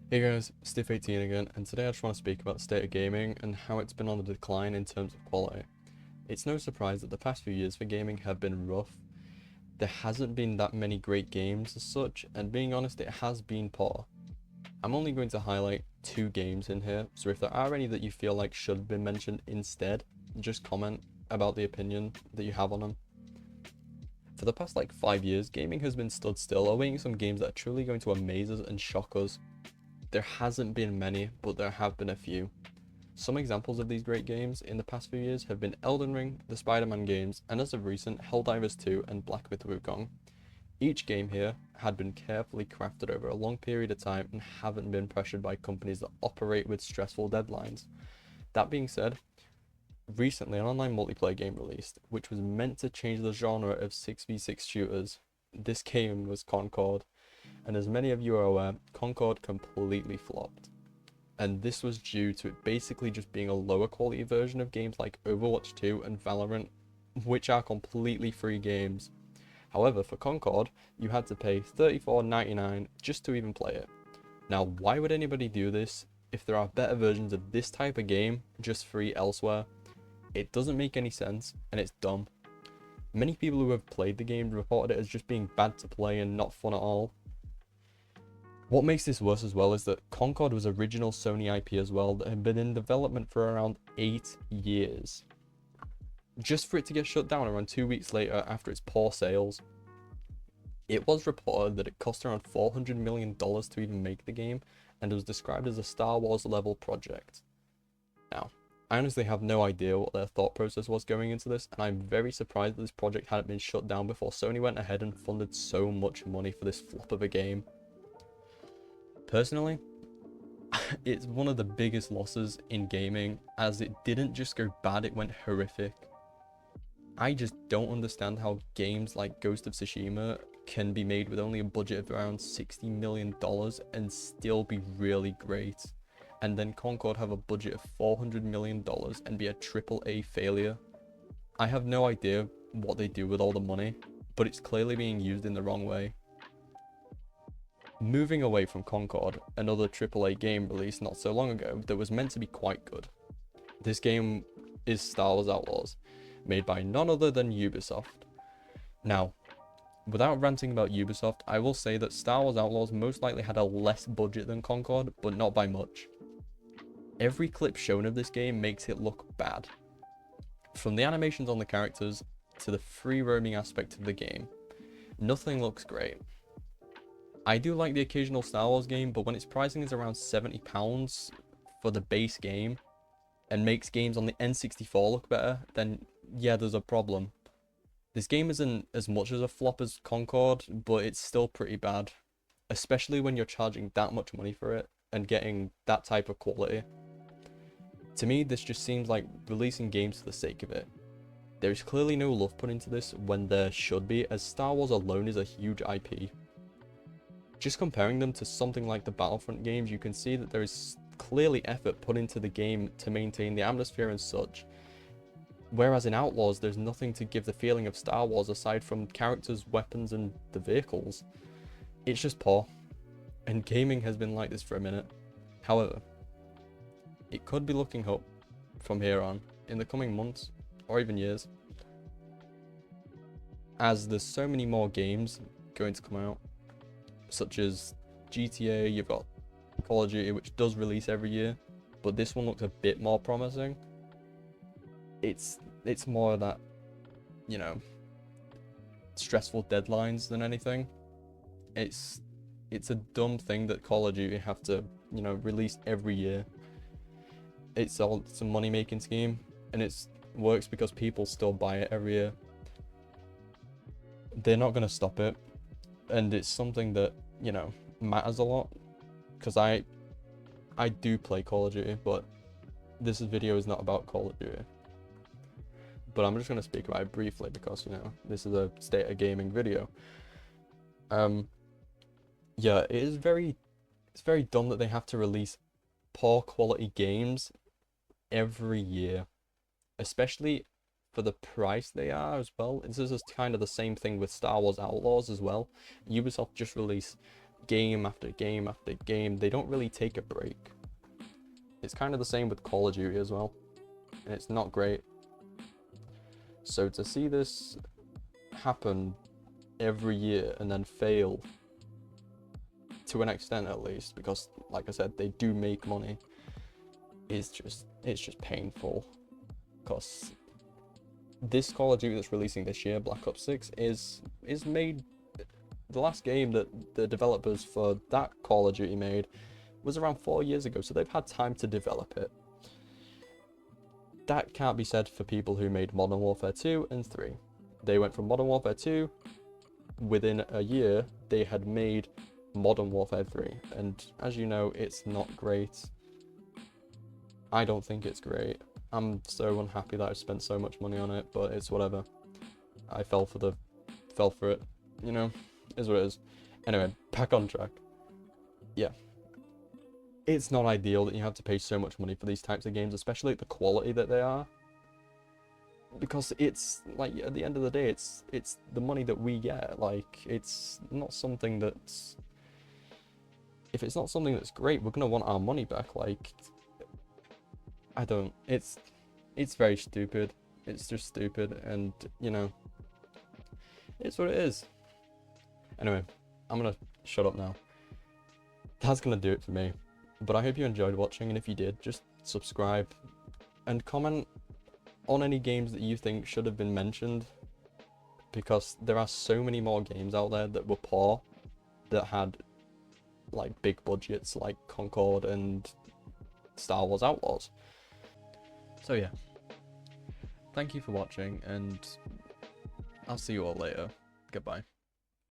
Hey guys, Stiff18 again, and today I just want to speak about the state of gaming and how it's been on the decline in terms of quality. It's no surprise that the past few years for gaming have been rough. There hasn't been that many great games as such, and being honest, it has been poor. I'm only going to highlight two games in here, so if there are any that you feel like should have been mentioned instead, just comment about the opinion that you have on them. For the past 5 years, gaming has been stood still, awaiting some games that are truly going to amaze us and shock us. There hasn't been many, but there have been a few. Some examples of these great games in the past few years have been Elden Ring, the Spider-Man games, and as of recent, Helldivers 2 and Black Myth Wukong. Each game here had been carefully crafted over a long period of time and haven't been pressured by companies that operate with stressful deadlines. That being said, recently an online multiplayer game released, which was meant to change the genre of 6v6 shooters. This game was Concord, and as many of you are aware, Concord completely flopped. And this was due to it basically just being a lower quality version of games like Overwatch 2 and Valorant, which are completely free games. However, for Concord, you had to pay $34.99 just to even play it. Now, why would anybody do this if there are better versions of this type of game just free elsewhere? It doesn't make any sense, and it's dumb. Many people who have played the game reported it as just being bad to play and not fun at all. What makes this worse as well is that Concord was original Sony IP as well that had been in development for around 8 years. Just for it to get shut down around 2 weeks later after its poor sales. It was reported that it cost around $400 million to even make the game, and was described as a Star Wars level project. Now, I honestly have no idea what their thought process was going into this, and I'm very surprised that this project hadn't been shut down before Sony went ahead and funded so much money for this flop of a game. Personally, it's one of the biggest losses in gaming, as it didn't just go bad, it went horrific. I just don't understand how games like Ghost of Tsushima can be made with only a budget of around $60 million and still be really great. And then Concord have a budget of $400 million and be a AAA failure. I have no idea what they do with all the money, but it's clearly being used in the wrong way. Moving away from Concord, another AAA game released not so long ago that was meant to be quite good. This game is Star Wars Outlaws, made by none other than Ubisoft. Now, without ranting about Ubisoft, I will say that Star Wars Outlaws most likely had a less budget than Concord, but not by much. Every clip shown of this game makes it look bad. From the animations on the characters to the free roaming aspect of the game, nothing looks great. I do like the occasional Star Wars game, but when its pricing is around £70 for the base game and makes games on the N64 look better, then yeah, there's a problem. This game isn't as much as a flop as Concord, but it's still pretty bad, especially when you're charging that much money for it and getting that type of quality. To me, this just seems like releasing games for the sake of it. There is clearly no love put into this when there should be, as Star Wars alone is a huge IP. Just comparing them to something like the Battlefront games, you can see that there is clearly effort put into the game to maintain the atmosphere and such. Whereas in Outlaws, there's nothing to give the feeling of Star Wars aside from characters, weapons, and the vehicles. It's just poor. And gaming has been like this for a minute. However, it could be looking up from here on in the coming months or even years, as there's so many more games going to come out, such as GTA. You've got Call of Duty, which does release every year, but this one looks a bit more promising. It's more of that, you know, stressful deadlines than anything. It's a dumb thing that Call of Duty have to, release every year. It's a money making scheme, and it works because people still buy it every year. They're not going to stop it, and it's something that, matters a lot, because I do play Call of Duty, but this video is not about Call of Duty. But I'm just going to speak about it briefly because, this is a state of gaming video. Yeah, it's very dumb that they have to release poor quality games every year, especially for the price they are as well. This is kind of the same thing with Star Wars Outlaws as well. Ubisoft just released game after game after game. They don't really take a break. It's kind of the same with Call of Duty as well, and it's not great. So to see this happen every year and then fail, to an extent at least, because like I said, they do make money, it's just painful. Because this Call of Duty that's releasing this year, Black Ops 6, is made, the last game that the developers for that Call of Duty made was around 4 years ago, so they've had time to develop it. That can't be said for people who made Modern Warfare 2 and 3. They went from Modern Warfare 2, within a year, they had made Modern Warfare 3, and as you know, it's not great. I don't think it's great. I'm so unhappy that I spent so much money on it, but it's whatever. I fell for it, you know, is what it is. Anyway, back on track. Yeah. It's not ideal that you have to pay so much money for these types of games, especially at the quality that they are. Because it's, like, at the end of the day, it's the money that we get. Like, it's not something that's... If it's not something that's great, we're gonna want our money back. Like, I don't... It's very stupid. It's just stupid, and, you know, it's what it is. Anyway, I'm gonna shut up now. That's gonna do it for me. But I hope you enjoyed watching, and if you did, just subscribe and comment on any games that you think should have been mentioned, because there are so many more games out there that were poor, that had like big budgets like Concord and Star Wars Outlaws. So yeah, thank you for watching, and I'll see you all later. Goodbye.